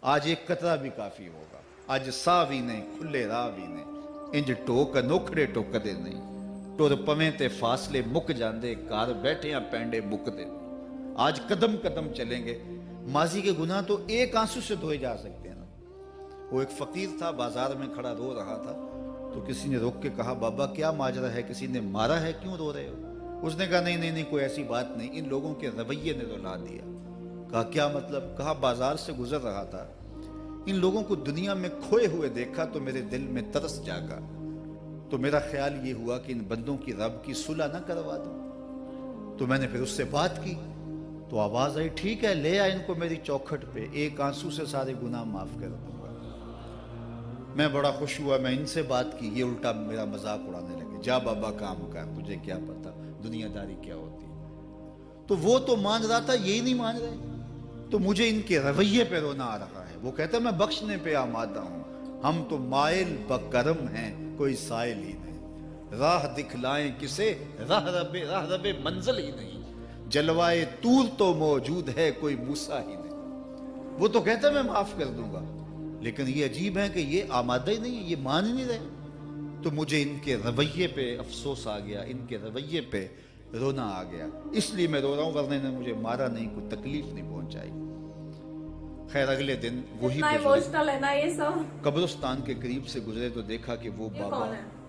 آج ایک قطرہ بھی کافی ہوگا، اج ساہ بھی نہیں کھلے راہ بھی نہیں، انج ٹوک انوکھڑے ٹوکدے نہیں، ٹر پویں تے فاصلے مک جاندے، گھر بیٹھے ہیں پینڈے مکدے نہیں۔ آج قدم قدم چلیں گے، ماضی کے گناہ تو ایک آنسو سے دھوئے جا سکتے ہیں نا۔ وہ ایک فقیر تھا، بازار میں کھڑا رو رہا تھا، تو کسی نے روک کے کہا بابا کیا ماجرا ہے، کسی نے مارا ہے، کیوں رو رہے ہو؟ اس نے کہا نہیں نہیں نہیں، کوئی ایسی بات نہیں، ان لوگوں کے رویے نے رلا دیا۔ کہا کیا مطلب؟ کہا بازار سے گزر رہا تھا، ان لوگوں کو دنیا میں کھوئے ہوئے دیکھا تو میرے دل میں ترس جاگا، تو میرا خیال یہ ہوا کہ ان بندوں کی رب کی صلح نہ کروا دوں۔ تو میں نے پھر اس سے بات کی، تو آواز آئی ٹھیک ہے لے آ ان کو میری چوکھٹ پہ، ایک آنسو سے سارے گناہ معاف کر دوں گا۔ میں بڑا خوش ہوا، میں ان سے بات کی، یہ الٹا میرا مذاق اڑانے لگے، جا بابا کام کر، تجھے کیا پتا دنیا داری کیا ہوتی ہے۔ تو وہ تو مان رہا تھا، یہی نہیں مان رہے، تو مجھے ان کے رویے پہ رونا آ رہا ہے۔ وہ کہتا ہے میں بخشنے پہ آمادہ ہوں، ہم تو مائل بکرم ہیں، کوئی سائل ہی نہیں، راہ دکھلائیں کسے، راہ رب منزل ہی نہیں، جلوائے طور تو موجود ہے، کوئی موسیٰ ہی نہیں۔ وہ تو کہتا ہے میں معاف کر دوں گا، لیکن یہ عجیب ہے کہ یہ آمادہ ہی نہیں ہے، یہ مان ہی نہیں رہے۔ تو مجھے ان کے رویے پہ افسوس آ گیا، ان کے رویے پہ رونا آ گیا، اس لیے میں رو رہا ہوں، ورنہ نے مجھے مارا نہیں، کوئی تکلیف نہیں پہنچائی۔ خیر اگلے دن وہی بزرگ قبرستان کے قریب سے گزرے تو دیکھا کہ وہ بابا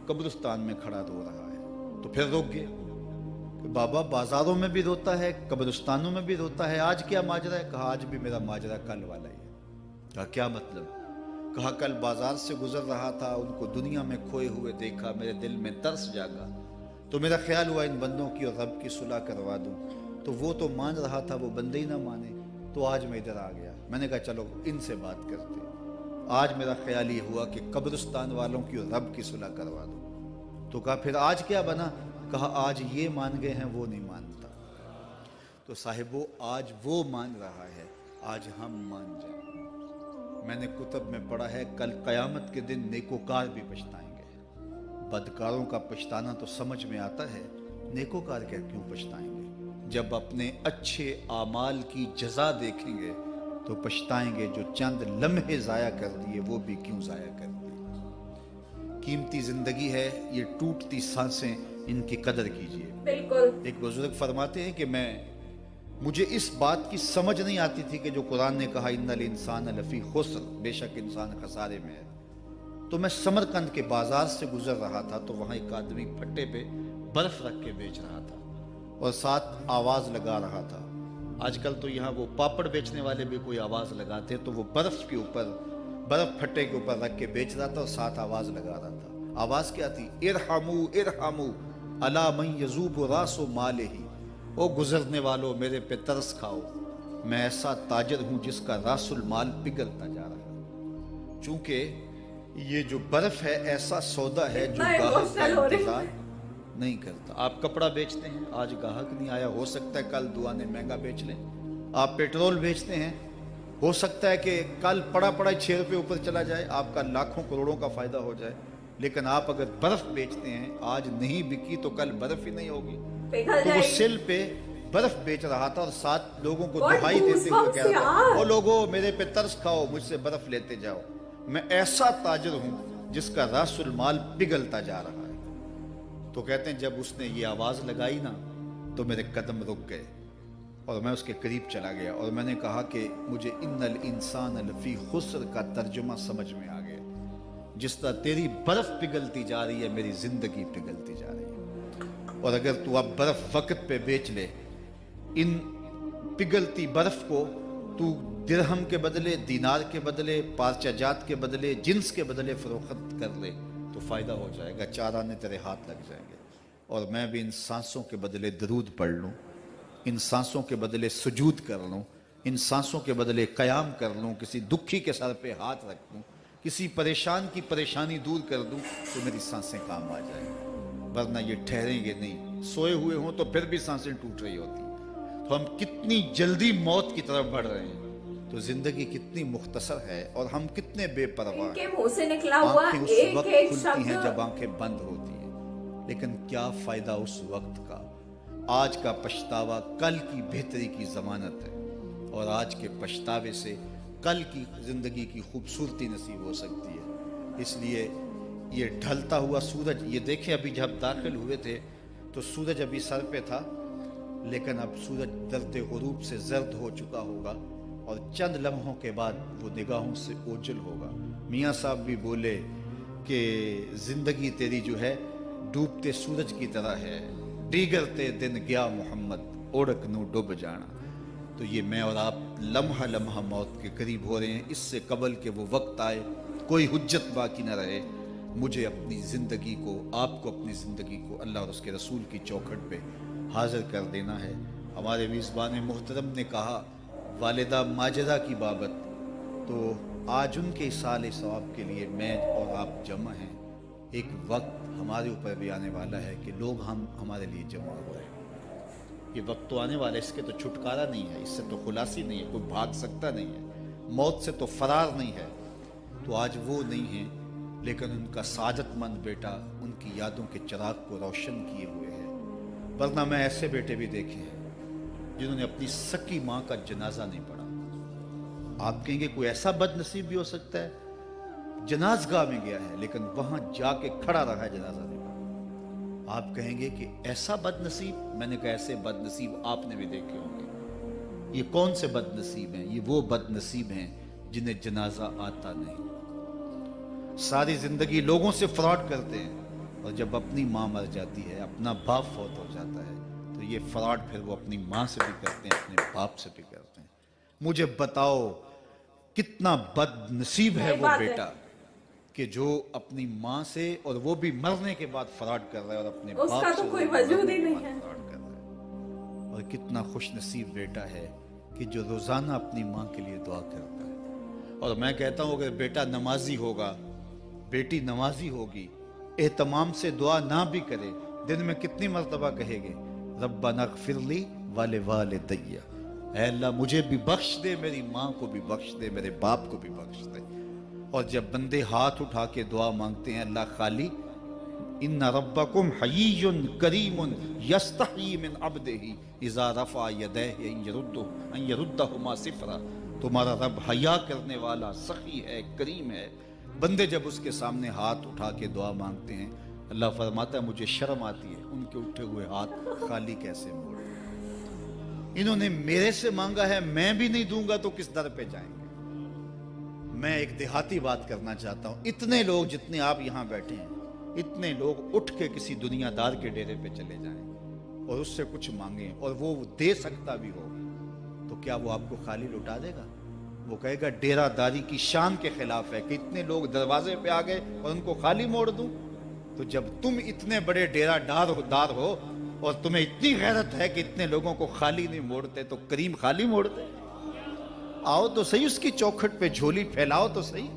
قبرستان میں کھڑا رو رہا ہے، تو پھر رک گئے۔ بابا بازاروں میں بھی روتا ہے، قبرستانوں میں بھی روتا ہے، آج کیا ماجرا ہے؟ کہا آج بھی میرا ماجرا کل والا ہی ہے۔ کہا کیا مطلب؟ کہا کل بازار سے گزر رہا تھا، ان کو دنیا میں کھوئے ہوئے دیکھا، میرے دل میں ترس جاگا، تو میرا خیال ہوا ان بندوں کی اور رب کی صلح کروا دوں، تو وہ تو مان رہا تھا، وہ بندے ہی نہ مانے، تو آج میں ادھر آ گیا۔ میں نے کہا چلو ان سے بات کرتے، آج میرا خیال یہ ہوا کہ قبرستان والوں کی اور رب کی صلح کروا دوں۔ تو کہا پھر آج کیا بنا؟ کہا آج یہ مان گئے ہیں، وہ نہیں مانتا، تو صاحبو آج وہ مان رہا ہے، آج ہم مان جائیں۔ میں نے کتب میں پڑھا ہے کل قیامت کے دن نیکوکار بھی پچھتائیں گے۔ بدکاروں کا پچھتانا تو سمجھ میں آتا ہے، نیکوکار کیوں پچھتائیں گے؟ جب اپنے اچھے اعمال کی جزا دیکھیں گے تو پچھتائیں گے، جو چند لمحے ضائع کر دیے وہ بھی کیوں ضائع کر دیے۔ قیمتی زندگی ہے، یہ ٹوٹتی سانسیں، ان کی قدر کیجئے۔ بالکل ایک بزرگ فرماتے ہیں کہ مجھے اس بات کی سمجھ نہیں آتی تھی کہ جو قرآن نے کہا ان الانسان لفی خسر، بے شک انسان خسارے میں ہے، تو میں سمرقند کے بازار سے گزر رہا تھا، تو وہاں ایک آدمی پھٹے پہ برف رکھ کے بیچ رہا تھا اور ساتھ آواز لگا رہا تھا۔ آج کل تو یہاں وہ پاپڑ بیچنے والے بھی کوئی آواز لگاتے، تو وہ برف پھٹے کے اوپر رکھ کے بیچ رہا تھا اور ساتھ آواز لگا رہا تھا۔ آواز کیا تھی؟ ارحمو ارحمو الا من یذوب راس مالہ، او گزرنے والوں میرے پہ ترس کھاؤ، میں ایسا تاجر ہوں جس کا راس المال پگھلتا جا رہا ہے۔ چونکہ یہ جو برف ہے ایسا سودا ہے جو گاہک کا انتظار نہیں کرتا۔ آپ کپڑا بیچتے ہیں، آج گاہک نہیں آیا، ہو سکتا ہے کل دعا نے مہنگا بیچ لیں۔ آپ پیٹرول بیچتے ہیں، ہو سکتا ہے کہ کل پڑا 6 روپے اوپر چلا جائے، آپ کا لاکھوں کروڑوں کا فائدہ ہو جائے۔ لیکن آپ اگر برف بیچتے ہیں، آج نہیں بکی تو کل برف ہی نہیں ہوگی۔ تو وہ سل پہ برف بیچ رہا تھا اور ساتھ لوگوں کو دہائی دیتے ہوئے کہہ رہا تھا، او لوگو میرے پہ ترس کھاؤ، مجھ سے برف لیتے جاؤ، میں ایسا تاجر ہوں جس کا راس المال پگھلتا جا رہا ہے۔ تو کہتے ہیں جب اس نے یہ آواز لگائی نا تو میرے قدم رک گئے اور میں اس کے قریب چلا گیا اور میں نے کہا کہ مجھے ان الانسان لفی خسر کا ترجمہ سمجھ میں آ گیا۔ جس طرح تیری برف پگھلتی جا رہی ہے، میری زندگی پگھلتی جا رہی ہے، اور اگر تو اب برف وقت پہ بیچ لے، ان پگھلتی برف کو تو درہم کے بدلے، دینار کے بدلے، پارچہ جات کے بدلے، جنس کے بدلے فروخت کر لے تو فائدہ ہو جائے گا، 4 آنے تیرے ہاتھ لگ جائیں گے۔ اور میں بھی ان سانسوں کے بدلے درود پڑھ لوں، ان سانسوں کے بدلے سجود کر لوں، ان سانسوں کے بدلے قیام کر لوں، کسی دکھی کے سر پہ ہاتھ رکھ دوں، کسی پریشان کی پریشانی دور کر دوں تو میری سانسیں کام آ جائیں، ورنہ یہ ٹھہریں گے نہیں۔ سوئے ہوئے ہوں تو پھر بھی سانسیں ٹوٹ رہی ہوتی ہیں، تو ہم کتنی جلدی موت کی طرف بڑھ رہے ہیں، تو زندگی کتنی مختصر ہے اور ہم کتنے بے پرواہ ہیں۔ آنکھیں اس وقت کھلتی ہیں جب آنکھیں بند ہوتی ہیں، لیکن کیا فائدہ اس وقت کا؟ آج کا پچھتاوا کل کی بہتری کی ضمانت ہے، اور آج کے پچھتاوے سے کل کی زندگی کی خوبصورتی نصیب ہو سکتی ہے۔ اس لیے یہ ڈھلتا ہوا سورج، یہ دیکھیں ابھی جب داخل ہوئے تھے تو سورج ابھی سر پہ تھا، لیکن اب سورج درد غروب سے زرد ہو چکا ہوگا اور چند لمحوں کے بعد وہ نگاہوں سے اوجھل ہوگا۔ میاں صاحب بھی بولے کہ زندگی تیری جو ہے ڈوبتے سورج کی طرح ہے، دیگرتے دن گیا محمد اوڑک نو ڈوب جانا۔ تو یہ میں اور آپ لمحہ لمحہ موت کے قریب ہو رہے ہیں۔ اس سے قبل کہ وہ وقت آئے کوئی حجت باقی نہ رہے، مجھے اپنی زندگی کو، آپ کو اپنی زندگی کو اللہ اور اس کے رسول کی چوکھٹ پہ حاضر کر دینا ہے۔ ہمارے میزبان محترم نے کہا والدہ ماجدہ کی بابت، تو آج ان کے اصالِ ثواب کے لیے میں اور آپ جمع ہیں۔ ایک وقت ہمارے اوپر بھی آنے والا ہے کہ لوگ ہمارے لیے جمع ہو رہے ہیں۔ یہ وقت تو آنے والا ہے، اس کے تو چھٹکارا نہیں ہے، اس سے تو خلاصی نہیں ہے، کوئی بھاگ سکتا نہیں ہے، موت سے تو فرار نہیں ہے۔ تو آج وہ نہیں ہیں، لیکن ان کا سعادت مند بیٹا ان کی یادوں کے چراغ کو روشن کیے ہوئے ہے۔ ورنہ میں ایسے بیٹے بھی دیکھے ہیں جنہوں نے اپنی سکی ماں کا جنازہ نہیں پڑھا۔ آپ کہیں گے کوئی ایسا بد نصیب بھی ہو سکتا ہے، جنازگاہ میں گیا ہے لیکن وہاں جا کے کھڑا رہا ہے، جنازہ نہیں پڑھا۔ آپ کہیں گے کہ ایسا بد نصیب، میں نے کہا ایسے بد نصیب آپ نے بھی دیکھے ہوں گے۔ یہ کون سے بد نصیب ہیں؟ یہ وہ بد نصیب ہیں جنہیں جنازہ آتا نہیں، ساری زندگی لوگوں سے فراڈ کرتے ہیں، اور جب اپنی ماں مر جاتی ہے، اپنا باپ فوت ہو جاتا ہے، تو یہ فراڈ پھر وہ اپنی ماں سے بھی کرتے ہیں، اپنے باپ سے بھی کرتے ہیں۔ مجھے بتاؤ کتنا بد نصیب ہے وہ بیٹا کہ جو اپنی ماں سے، اور وہ بھی مرنے کے بعد فراڈ کر رہا ہے، اور اپنے باپ سے فراڈ کر رہا ہے۔ اور کتنا خوش نصیب بیٹا ہے کہ جو روزانہ اپنی ماں کے لیے دعا کرتا ہے۔ اور میں کہتا ہوں اگر بیٹا نمازی ہوگا، بیٹی نمازی ہوگی، اہتمام سے دعا نہ بھی کرے، دن میں کتنی مرتبہ کہے گے ربنا اغفر لی ولوالدی، اے اللہ مجھے بھی بخش دے، میری ماں کو بھی بخش دے، میرے باپ کو بھی بخش دے۔ اور جب بندے ہاتھ اٹھا کے دعا مانگتے ہیں اللہ خالی ان ربکم حیی کریم یستحیی من عبدہ اذا رفع یدیہ ان یردہما صفرا، تمہارا رب حیا کرنے والا سخی ہے، کریم ہے۔ بندے جب اس کے سامنے ہاتھ اٹھا کے دعا مانگتے ہیں، اللہ فرماتا ہے مجھے شرم آتی ہے ان کے اٹھے ہوئے ہاتھ خالی کیسے موڑ۔ انہوں نے میرے سے مانگا ہے، میں بھی نہیں دوں گا تو کس در پہ جائیں گے؟ میں ایک دیہاتی بات کرنا چاہتا ہوں، اتنے لوگ جتنے آپ یہاں بیٹھے ہیں، اتنے لوگ اٹھ کے کسی دنیا دار کے ڈیرے پہ چلے جائیں اور اس سے کچھ مانگیں اور وہ دے سکتا بھی ہو، تو کیا وہ آپ کو خالی لٹا دے گا؟ وہ کہے گا ڈیرہ داری کی شان کے خلاف ہے کہ اتنے لوگ دروازے پہ آ گئے اور ان کو خالی موڑ دوں۔ تو جب تم اتنے بڑے ڈیرہ دار ہو اور تمہیں اتنی غیرت ہے کہ اتنے لوگوں کو خالی نہیں موڑتے، تو کریم خالی موڑتے؟ آؤ تو صحیح اس کی چوکھٹ پہ جھولی پھیلاؤ تو صحیح۔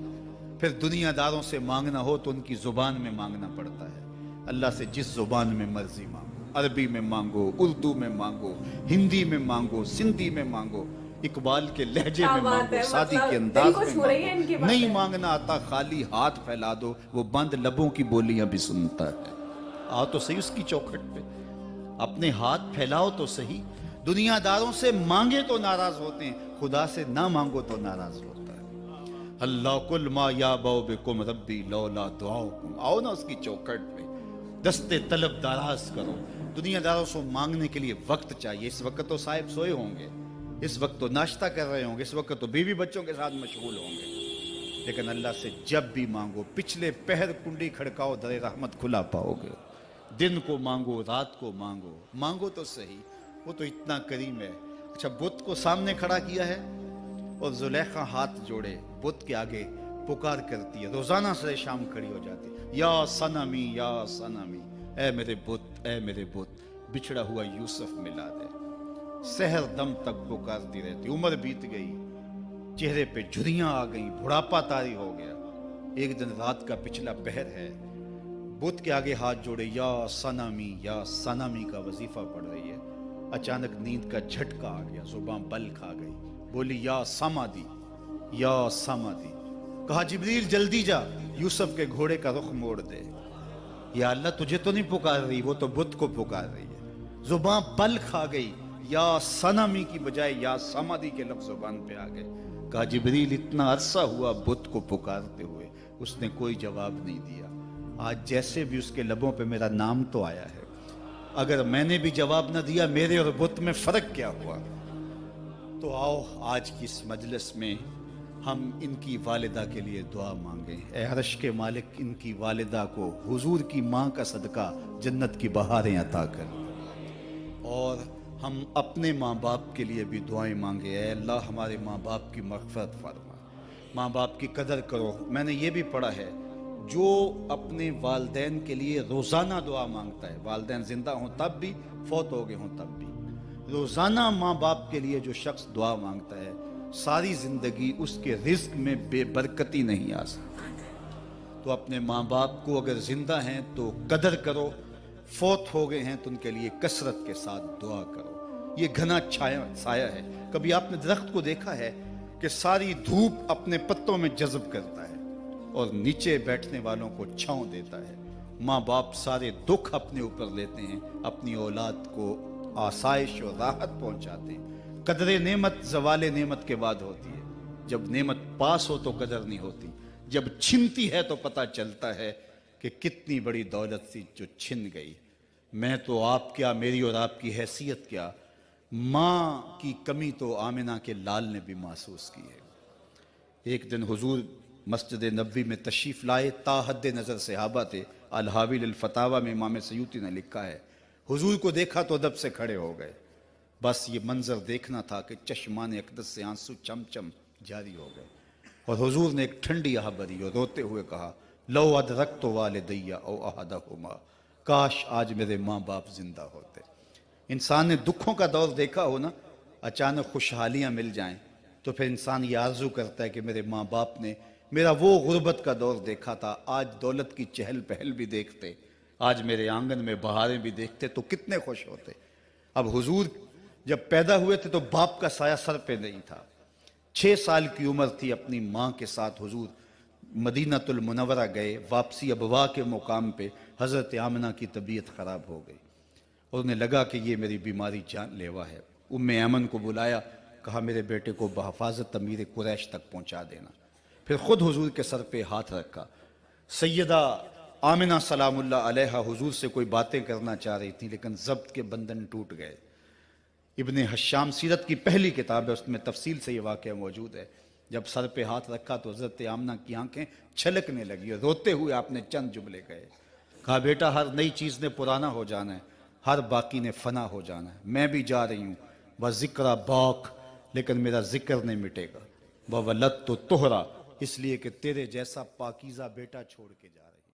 پھر دنیا داروں سے مانگنا ہو تو ان کی زبان میں مانگنا پڑتا ہے۔ اللہ سے جس زبان میں مرضی مانگو، عربی میں مانگو، اردو میں مانگو، ہندی میں مانگو، سندھی میں مانگو، اقبال کے لہجے میں مانگو، سادی کے انداز میں مانگو۔ نہیں مانگنا آتا خالی ہاتھ پھیلا دو، وہ بند لبوں کی بولیاں بھی سنتا ہے۔ آؤ تو صحیح اس کی چوکھٹ پہ، اپنے ہاتھ پھیلاؤ تو صحیح۔ دنیا داروں سے مانگے تو ناراض ہوتے ہیں، خدا سے نہ مانگو تو ناراض ہوتا ہے۔ اللہ کل ما یابو بکم ربی لولا دعاؤکم، آؤ نا اس کی چوکھٹ پہ، دستے طلب دراز کرو۔ دنیا داروں سے مانگنے کے لیے وقت چاہیے۔ اس وقت تو صاحب سوئے ہوں گے، اس وقت تو ناشتہ کر رہے ہوں گے، اس وقت تو بیوی بچوں کے ساتھ مشغول ہوں گے، لیکن اللہ سے جب بھی مانگو، پچھلے پہر کنڈی کھڑکاؤ در رحمت کھلا پاؤ گے۔ دن کو مانگو، رات کو مانگو، مانگو تو صحیح، وہ تو اتنا کریم ہے۔ اچھا بت کو سامنے کھڑا کیا ہے اور زلیخا ہاتھ جوڑے بت کے آگے پکار کرتی ہے، روزانہ سے شام کھڑی ہو جاتی ہے، یا صنمی یا صنمی، اے میرے بت، اے میرے بت، بچھڑا ہوا یوسف ملا دے۔ سحر دم تک پکارتی رہتی، عمر بیت گئی، چہرے پہ جھریاں آ گئیں، بڑھاپا طاری ہو گیا۔ ایک دن رات کا پچھلا پہر ہے، بت کے آگے ہاتھ جوڑے یا صنمی کا وظیفہ پڑھ رہی ہے۔ اچانک نیند کا جھٹکا آ گیا، زباں بل کھا گئی، بولی یا سمادی یا سمادی۔ کہا جبریل جلدی جا، یوسف کے گھوڑے کا رخ موڑ دے۔ یا اللہ تجھے تو نہیں پکار رہی، وہ تو بت کو پکار رہی ہے۔ زباں بل کھا گئی، یا صنمی کی بجائے یا سمادی کے لفظ زبان پہ آ گئے۔ کہا جبریل اتنا عرصہ ہوا بت کو پکارتے ہوئے، اس نے کوئی جواب نہیں دیا، آج جیسے بھی اس کے لبوں پہ میرا نام تو آیا ہے، اگر میں نے بھی جواب نہ دیا میرے اور بت میں فرق کیا ہوا؟ تو آؤ آج کی اس مجلس میں ہم ان کی والدہ کے لیے دعا مانگیں۔ اے عرش کے مالک، ان کی والدہ کو حضور کی ماں کا صدقہ جنت کی بہاریں عطا کر، اور ہم اپنے ماں باپ کے لیے بھی دعائیں مانگے۔ اے اللہ ہمارے ماں باپ کی مغفرت فرما، ماں باپ کی قدر کرو۔ میں نے یہ بھی پڑھا ہے، جو اپنے والدین کے لیے روزانہ دعا مانگتا ہے، والدین زندہ ہوں تب بھی، فوت ہو گئے ہوں تب بھی، روزانہ ماں باپ کے لیے جو شخص دعا مانگتا ہے، ساری زندگی اس کے رزق میں بے برکتی نہیں آ سکتی۔ تو اپنے ماں باپ کو اگر زندہ ہیں تو قدر کرو، فوت ہو گئے ہیں تو ان کے لیے کثرت کے ساتھ دعا کرو۔ یہ گھنا سایہ ہے۔ کبھی آپ نے درخت کو دیکھا ہے کہ ساری دھوپ اپنے پتوں میں جذب کرتا ہے اور نیچے بیٹھنے والوں کو چھاؤں دیتا ہے؟ ماں باپ سارے دکھ اپنے اوپر لیتے ہیں، اپنی اولاد کو آسائش اور راحت پہنچاتے ہیں۔ قدر نعمت زوال نعمت کے بعد ہوتی ہے، جب نعمت پاس ہو تو قدر نہیں ہوتی، جب چھنتی ہے تو پتہ چلتا ہے کہ کتنی بڑی دولت تھی جو چھن گئی۔ میں تو آپ کیا، میری اور آپ کی حیثیت کیا، ماں کی کمی تو آمنہ کے لال نے بھی محسوس کی ہے۔ ایک دن حضور مسجد نبوی میں تشریف لائے، تا حد نظر صحابہ تھے۔ الحاوی للفتاوی میں امام سیوطی نے لکھا ہے، حضور کو دیکھا تو ادب سے کھڑے ہو گئے، بس یہ منظر دیکھنا تھا کہ چشمان اقدس سے آنسو چم چم جاری ہو گئے، اور حضور نے ایک ٹھنڈی آہ بھری اور روتے ہوئے کہا، لو ادرکت والدی او احدہما، کاش آج میرے ماں باپ زندہ ہوتے۔ انسان نے دکھوں کا دور دیکھا ہو نا، اچانک خوشحالیاں مل جائیں تو پھر انسان یہ آرزو کرتا ہے کہ میرے ماں باپ نے میرا وہ غربت کا دور دیکھا تھا، آج دولت کی چہل پہل بھی دیکھتے، آج میرے آنگن میں بہاریں بھی دیکھتے تو کتنے خوش ہوتے۔ اب حضور جب پیدا ہوئے تھے تو باپ کا سایہ سر پہ نہیں تھا۔ 6 سال کی عمر تھی، اپنی ماں کے ساتھ حضور مدینہ المنورہ گئے، واپسی ابوا کے مقام پہ حضرت آمنہ کی طبیعت خراب ہو گئی، اور انہیں لگا کہ یہ میری بیماری جان لیوا ہے۔ ام ایمن کو بلایا، کہا میرے بیٹے کو بحفاظت امیر قریش تک پہنچا دینا۔ پھر خود حضور کے سر پہ ہاتھ رکھا۔ سیدہ آمنہ سلام اللہ علیہا حضور سے کوئی باتیں کرنا چاہ رہی تھیں، لیکن ضبط کے بندھن ٹوٹ گئے۔ ابن حشام سیرت کی پہلی کتاب ہے، اس میں تفصیل سے یہ واقعہ موجود ہے۔ جب سر پہ ہاتھ رکھا تو حضرت آمنہ کی آنکھیں چھلکنے لگی اور روتے ہوئے آپ نے چند جملے کہے، کہا بیٹا ہر نئی چیز نے پرانا ہو جانا ہے، ہر باقی نے فنا ہو جانا ہے، میں بھی جا رہی ہوں، وذکر باق، لیکن میرا ذکر نہیں مٹے گا، وولدت طہرا، اس لیے کہ تیرے جیسا پاکیزہ بیٹا چھوڑ کے جا رہی